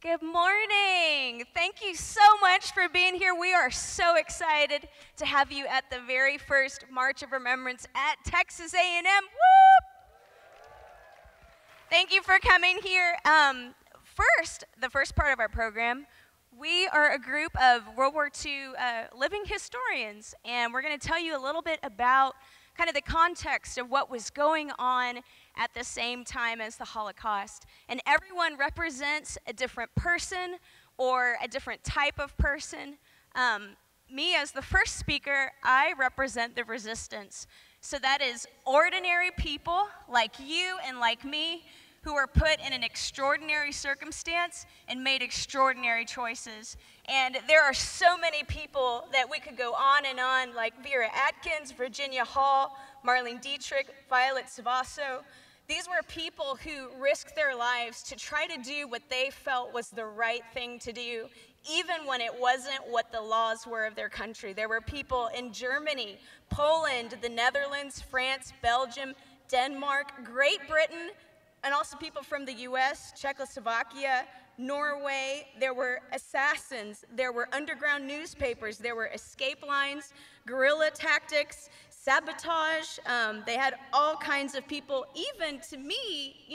Good morning. Thank you so much for being here. We are so excited to have you at the very first March of Remembrance at Texas A&M. Woo! Thank you for coming here. The first part of our program, we are a group of World War II living historians, and we're going to tell you a little bit about kind of the context of what was going on at the same time as the Holocaust. And everyone represents a different person or a different type of person. Me, as the first speaker, I represent the resistance. So that is ordinary people like you and like me who were put in an extraordinary circumstance and made extraordinary choices. And there are so many people that we could go on, like Vera Atkins, Virginia Hall, Marlene Dietrich, Violet Savasso. These were people who risked their lives to try to do what they felt was the right thing to do, even when it wasn't what the laws were of their country. There were people in Germany, Poland, the Netherlands, France, Belgium, Denmark, Great Britain, and also people from the US, Czechoslovakia, Norway. There were assassins, there were underground newspapers, there were escape lines, guerrilla tactics, sabotage. They had all kinds of people. Even to me,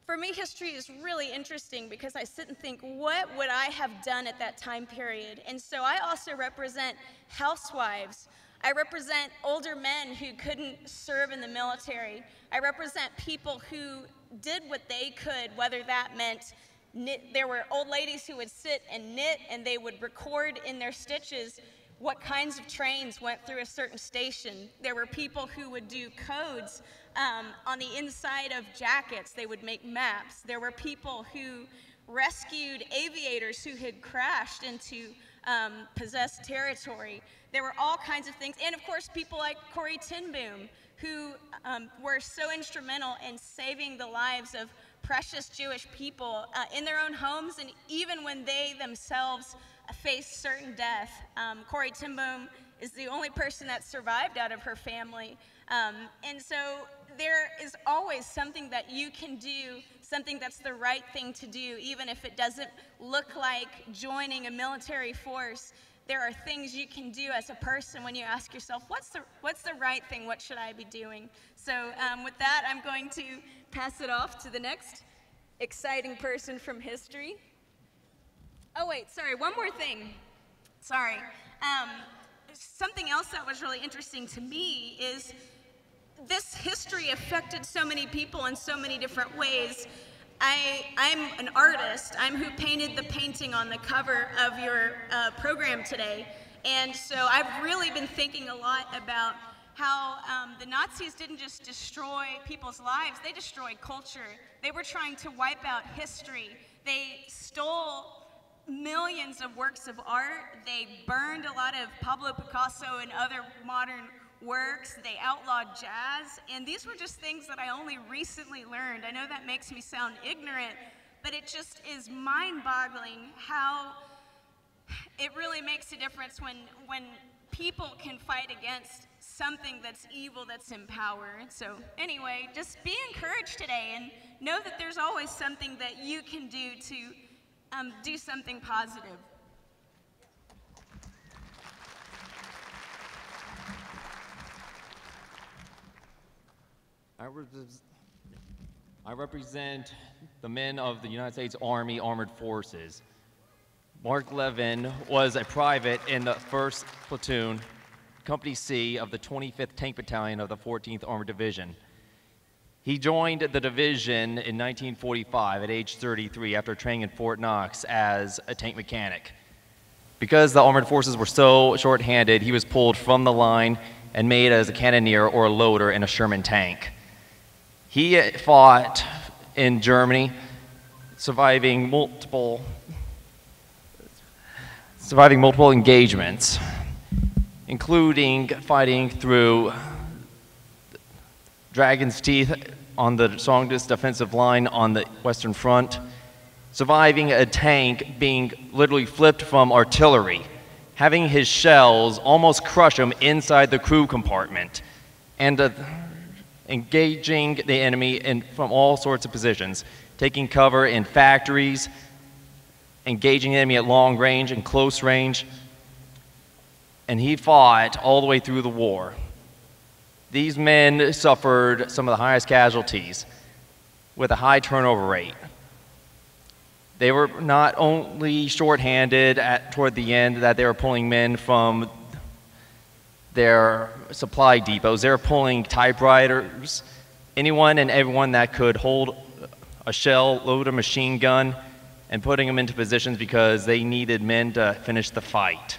for me, history is really interesting because I sit and think, what would I have done at that time period? And so I also represent housewives. I represent older men who couldn't serve in the military. I represent people who did what they could, whether that meant knit. There were old ladies who would sit and knit, and they would record in their stitches what kinds of trains went through a certain station. There were people who would do codes on the inside of jackets. They would make maps. There were people who rescued aviators who had crashed into possessed territory. There were all kinds of things. And of course, people like Corrie ten Boom, who were so instrumental in saving the lives of precious Jewish people in their own homes, and even when they themselves faced certain death. Corrie ten Boom is the only person that survived out of her family. And so there is always something that you can do, something that's the right thing to do, even if it doesn't look like joining a military force. There are things you can do as a person when you ask yourself, what's the right thing? What should I be doing? So with that, I'm going to pass it off to the next exciting person from history. Oh wait, sorry, one more thing. Sorry. Something else that was really interesting to me is this history affected so many people in so many different ways. I'm an artist. I'm who painted the painting on the cover of your program today. And so I've really been thinking a lot about how the Nazis didn't just destroy people's lives, they destroyed culture. They were trying to wipe out history. They stole millions of works of art. They burned a lot of Pablo Picasso and other modern works. They outlawed jazz, and these were just things that I only recently learned. I know that makes me sound ignorant, but it just is mind-boggling how it really makes a difference when people can fight against something that's evil, that's in power. So anyway, just be encouraged today and know that there's always something that you can do to do something positive. I represent the men of the United States Army Armored Forces. Mark Levin was a private in the 1st Platoon, Company C of the 25th Tank Battalion of the 14th Armored Division. He joined the division in 1945 at age 33 after training in Fort Knox as a tank mechanic. Because the Armored Forces were so short-handed, he was pulled from the line and made as a cannoneer or a loader in a Sherman tank. He fought in Germany, surviving multiple engagements, including fighting through Dragon's Teeth on the strongest defensive line on the Western Front, surviving a tank being literally flipped from artillery, having his shells almost crush him inside the crew compartment, and engaging the enemy from all sorts of positions, taking cover in factories, engaging the enemy at long range and close range, and he fought all the way through the war. These men suffered some of the highest casualties with a high turnover rate. They were not only shorthanded toward the end, that they were pulling men from their supply depots. They were pulling typewriters, anyone and everyone that could hold a shell, load a machine gun, and putting them into positions because they needed men to finish the fight.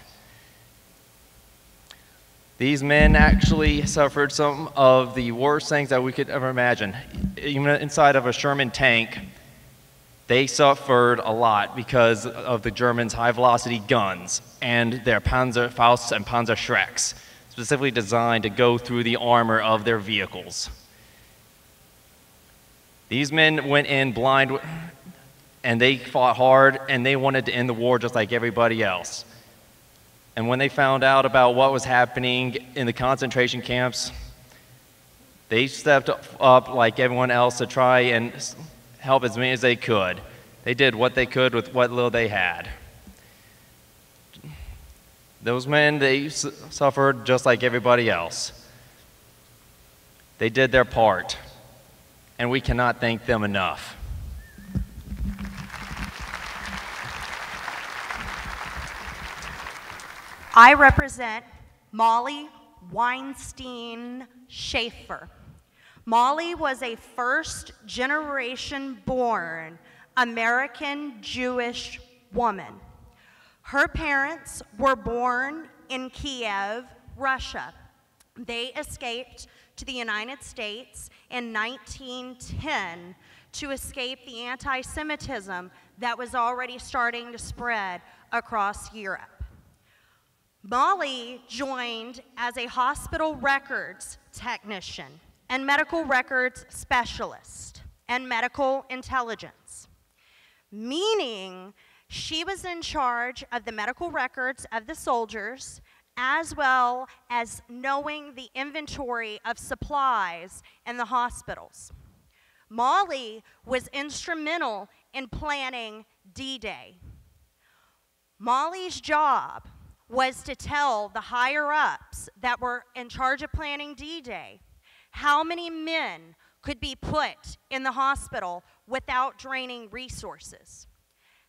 These men actually suffered some of the worst things that we could ever imagine. Even inside of a Sherman tank, they suffered a lot because of the Germans' high-velocity guns and their Panzerfausts and Panzerschrecks, specifically designed to go through the armor of their vehicles. These men went in blind, and they fought hard, and they wanted to end the war just like everybody else. And when they found out about what was happening in the concentration camps, they stepped up like everyone else to try and help as many as they could. They did what they could with what little they had. Those men, they suffered just like everybody else. They did their part, and we cannot thank them enough. I represent Molly Weinstein Shaffer. Molly was a first-generation born American Jewish woman. Her parents were born in Kiev, Russia. They escaped to the United States in 1910 to escape the anti-Semitism that was already starting to spread across Europe. Molly joined as a hospital records technician and medical records specialist and medical intelligence, meaning she was in charge of the medical records of the soldiers as well as knowing the inventory of supplies in the hospitals. Molly was instrumental in planning D-Day. Molly's job was to tell the higher-ups that were in charge of planning D-Day how many men could be put in the hospital without draining resources,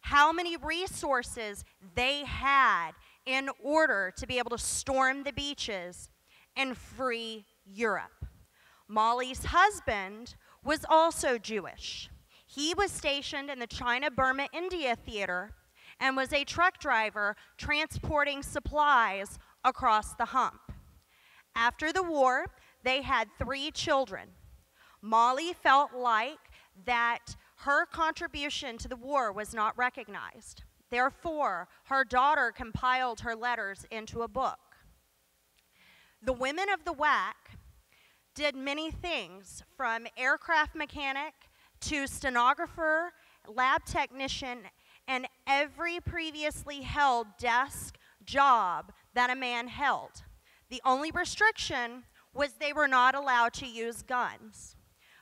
how many resources they had in order to be able to storm the beaches and free Europe. Molly's husband was also Jewish. He was stationed in the China-Burma-India theater and was a truck driver transporting supplies across the hump. After the war, they had 3 children. Molly felt like that her contribution to the war was not recognized. Therefore, her daughter compiled her letters into a book. The women of the WAC did many things, from aircraft mechanic to stenographer, lab technician, and every previously held desk job that a man held. The only restriction was they were not allowed to use guns.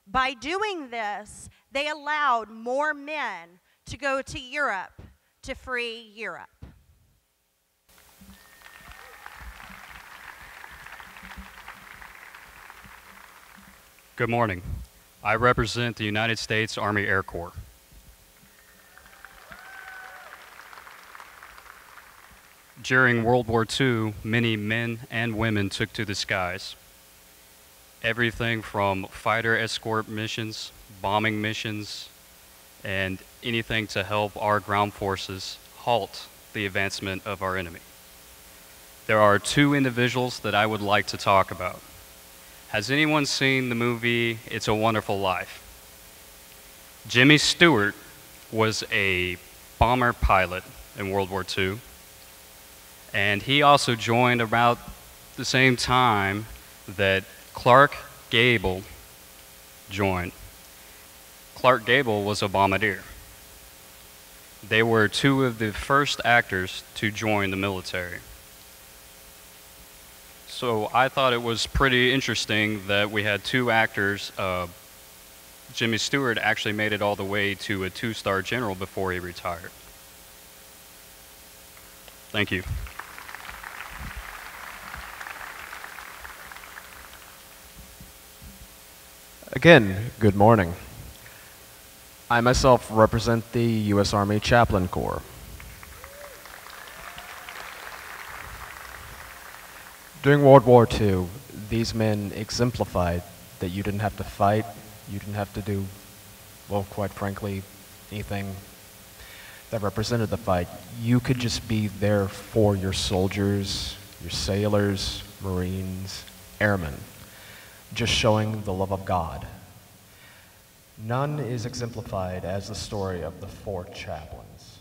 By doing this, they allowed more men to go to Europe to free Europe. Good morning. I represent the United States Army Air Corps. During World War II, many men and women took to the skies. Everything from fighter escort missions, bombing missions, and anything to help our ground forces halt the advancement of our enemy. There are 2 individuals that I would like to talk about. Has anyone seen the movie It's a Wonderful Life? Jimmy Stewart was a bomber pilot in World War II, and he also joined about the same time that Clark Gable joined. Clark Gable was a bombardier. They were 2 of the first actors to join the military. So I thought it was pretty interesting that we had 2 actors. Jimmy Stewart actually made it all the way to a 2-star general before he retired. Thank you. Again, good morning. I myself represent the U.S. Army Chaplain Corps. During World War II, these men exemplified that you didn't have to fight, you didn't have to do, well, quite frankly, anything that represented the fight. You could just be there for your soldiers, your sailors, Marines, airmen, just showing the love of God. None is exemplified as the story of the 4 chaplains.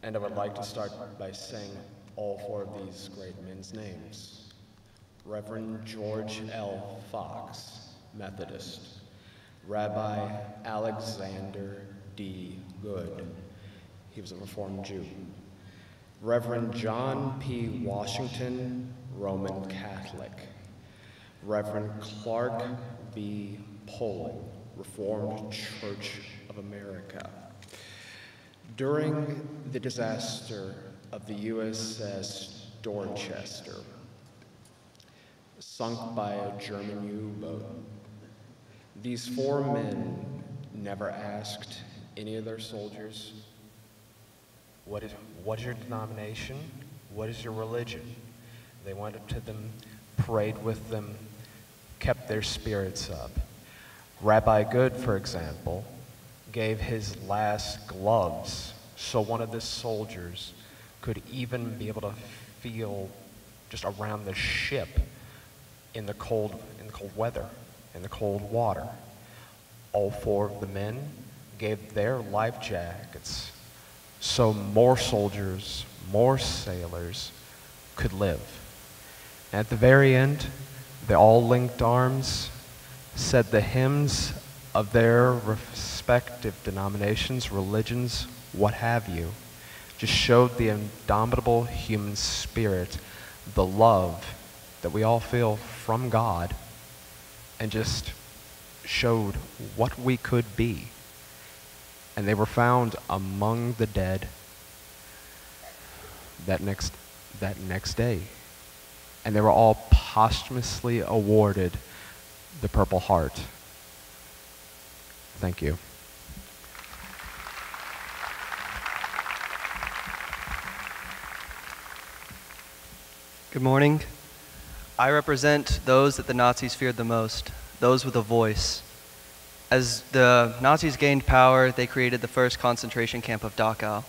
And I would like to start by saying all 4 of these great men's names. Reverend George L. Fox, Methodist. Rabbi Alexander D. Good. He was a Reformed Jew. Reverend John P. Washington, Roman Catholic. Reverend Clark B. Poling, Reformed Church of America. During the disaster of the USS Dorchester, sunk by a German U-boat, these 4 men never asked any of their soldiers, what is your denomination? What is your religion? They went up to them, prayed with them, kept their spirits up. Rabbi Good, for example, gave his last gloves so one of the soldiers could even be able to feel just around the ship in the cold weather, in the cold water. All 4 of the men gave their life jackets so more soldiers, more sailors could live. And at the very end, they all linked arms, said the hymns of their respective denominations, religions, what have you, just showed the indomitable human spirit, the love that we all feel from God, and just showed what we could be. And they were found among the dead that next day. And they were all posthumously awarded the Purple Heart. Thank you. Good morning. I represent those that the Nazis feared the most, those with a voice. As the Nazis gained power, they created the first concentration camp of Dachau.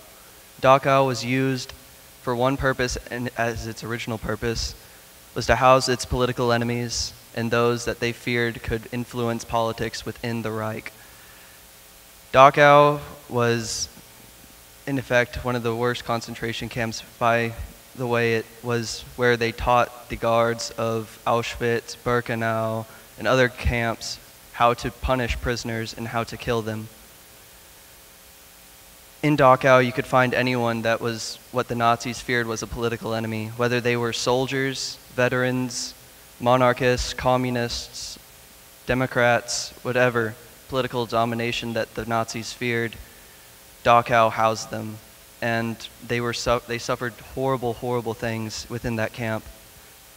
Dachau was used for one purpose, and as its original purpose, was to house its political enemies and those that they feared could influence politics within the Reich. Dachau was, in effect, one of the worst concentration camps by the way it was where they taught the guards of Auschwitz, Birkenau, and other camps how to punish prisoners and how to kill them. In Dachau, you could find anyone that was what the Nazis feared was a political enemy, whether they were soldiers, veterans, monarchists, communists, Democrats, whatever political domination that the Nazis feared, Dachau housed them. And they suffered horrible, horrible things within that camp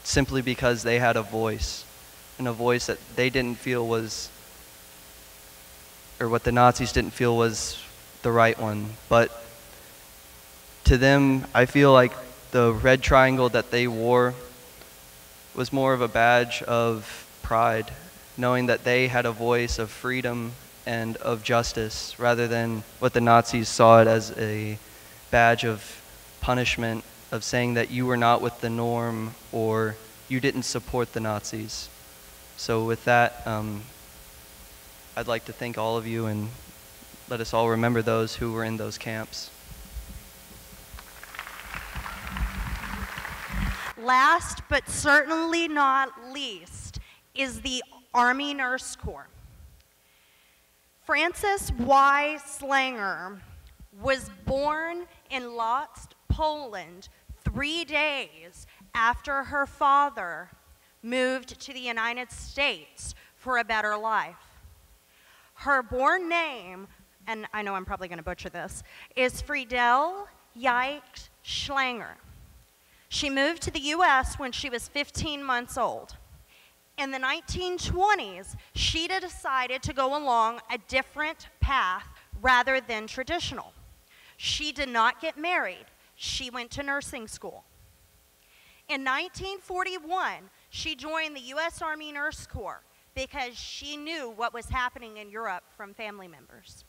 simply because they had a voice, and a voice that they didn't feel was, or what the Nazis didn't feel was the right one. But to them, I feel like the red triangle that they wore was more of a badge of pride, knowing that they had a voice of freedom and of justice, rather than what the Nazis saw it as a badge of punishment, of saying that you were not with the norm or you didn't support the Nazis. So with that, I'd like to thank all of you and let us all remember those who were in those camps. Last but certainly not least is the Army Nurse Corps. Frances Y. Slanger was born in Lodz, Poland, 3 days after her father moved to the United States for a better life. Her born name, and I know I'm probably going to butcher this, is Friedel Yikes Schlanger. She moved to the U.S. when she was 15 months old. In the 1920s, she decided to go along a different path rather than traditional. She did not get married. She went to nursing school. In 1941, she joined the U.S. Army Nurse Corps because she knew what was happening in Europe from family members.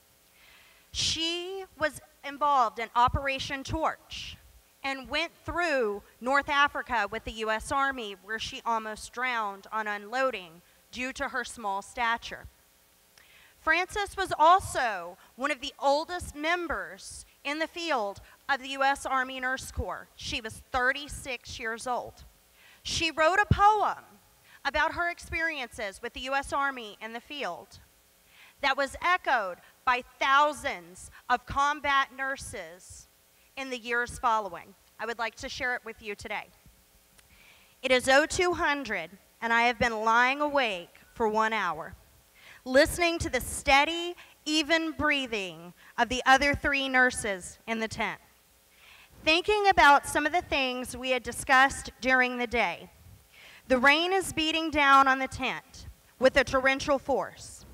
She was involved in Operation Torch and went through North Africa with the U.S. Army, where she almost drowned on unloading due to her small stature. Frances was also one of the oldest members in the field of the U.S. Army Nurse Corps. She was 36 years old. She wrote a poem about her experiences with the U.S. Army in the field that was echoed by thousands of combat nurses in the years following. I would like to share it with you today. It is 0200, and I have been lying awake for 1 hour, listening to the steady, even breathing of the other 3 nurses in the tent, thinking about some of the things we had discussed during the day. The rain is beating down on the tent with a torrential force.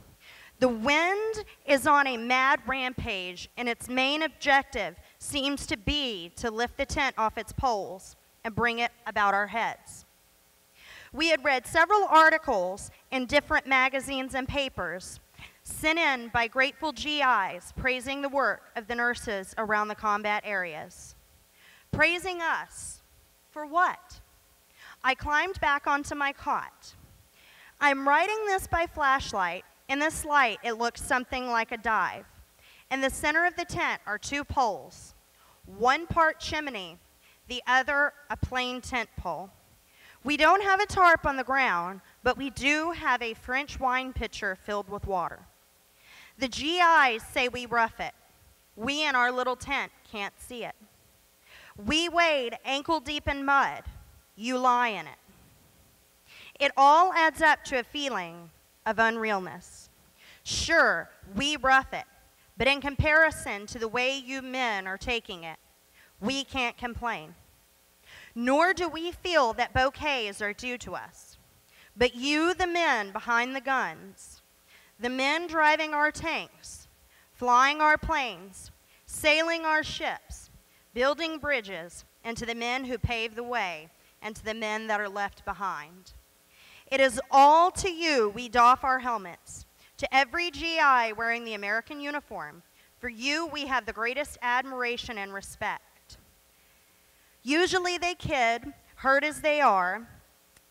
The wind is on a mad rampage, and its main objective seems to be to lift the tent off its poles and bring it about our heads. We had read several articles in different magazines and papers sent in by grateful GIs praising the work of the nurses around the combat areas. Praising us for what? I climbed back onto my cot. I'm writing this by flashlight. In this light, it looks something like a dive. In the center of the tent are 2 poles, one part chimney, the other a plain tent pole. We don't have a tarp on the ground, but we do have a French wine pitcher filled with water. The GIs say we rough it. We in our little tent can't see it. We wade ankle deep in mud. You lie in it. It all adds up to a feeling of unrealness. Sure, we rough it, but in comparison to the way you men are taking it, we can't complain. Nor do we feel that bouquets are due to us. But you, the men behind the guns, the men driving our tanks, flying our planes, sailing our ships, building bridges, and to the men who pave the way, and to the men that are left behind. It is all to you we doff our helmets. To every GI wearing the American uniform, for you we have the greatest admiration and respect. Usually they kid, hurt as they are.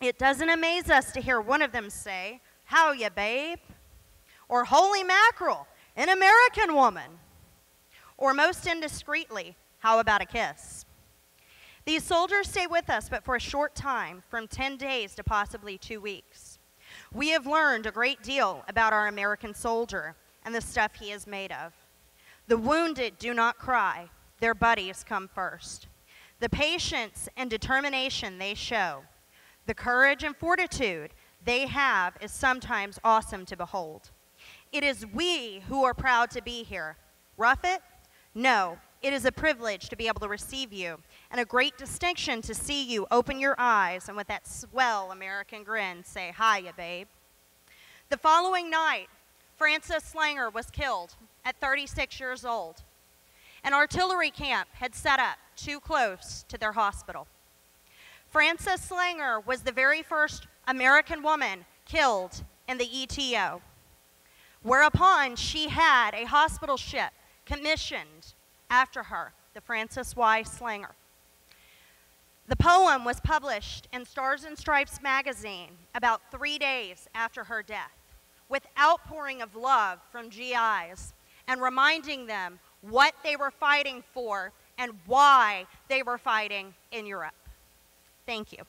It doesn't amaze us to hear one of them say, "How ya, babe?" Or "Holy mackerel, an American woman." Or most indiscreetly, "How about a kiss?" These soldiers stay with us but for a short time, from 10 days to possibly 2 weeks. We have learned a great deal about our American soldier and the stuff he is made of. The wounded do not cry. Their buddies come first. The patience and determination they show, the courage and fortitude they have is sometimes awesome to behold. It is we who are proud to be here. Rough it? No. It is a privilege to be able to receive you, and a great distinction to see you open your eyes and with that swell American grin say, "Hiya, babe." The following night, Frances Slanger was killed at 36 years old. An artillery camp had set up too close to their hospital. Frances Slanger was the very first American woman killed in the ETO, whereupon she had a hospital ship commissioned after her, the Frances Y. Slanger. The poem was published in Stars and Stripes magazine about 3 days after her death, with outpouring of love from GIs and reminding them what they were fighting for and why they were fighting in Europe. Thank you.